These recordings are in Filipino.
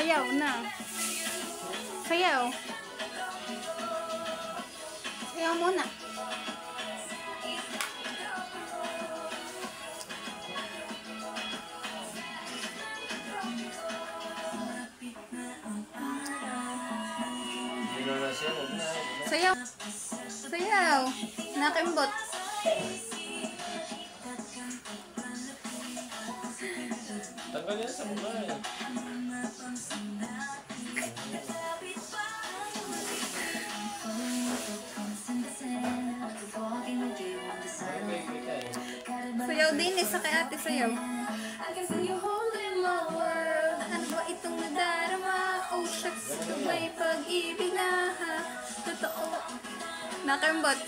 Sayaw na. Sayaw. Sayaw muna. Sayaw. Sayaw. Nakimbot. Tanggal yan sa mukha eh. Sayaw din eh, sa kay ate sayaw. Ano ba itong nadarama? Oh shucks, ito ba'y pag-ibig na ha? Totoo. Nakimbot.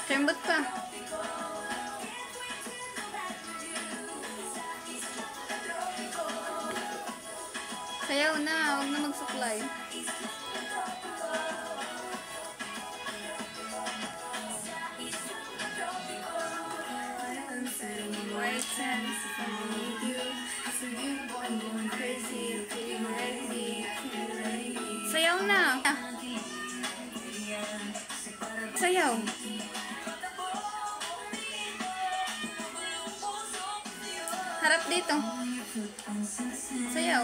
Kembot pa. Sayaw na, huwag na magsuklay. Sayaw na. Sayaw. Harap dito. Sayaw.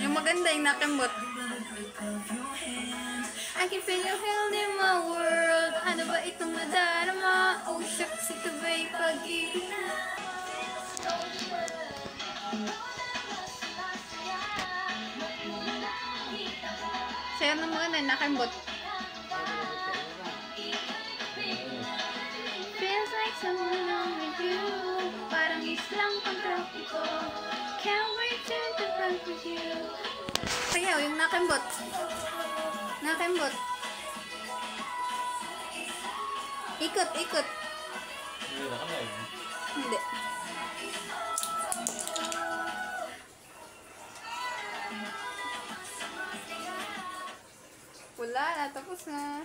Yung maganda yung nakembot. I can feel your hand in my world. Ano ba itong nadarama? Oh shucks, ito ba'y pag-ibig na? Sayaw na maganda yung nakembot. Feels like someone I'm with you. Parang islang pagtropiko. Can't wait to depart with you. Sayaw, yung nakembot. Nakembot. Ikot, ikot. Hindi. Wala na, tapos na.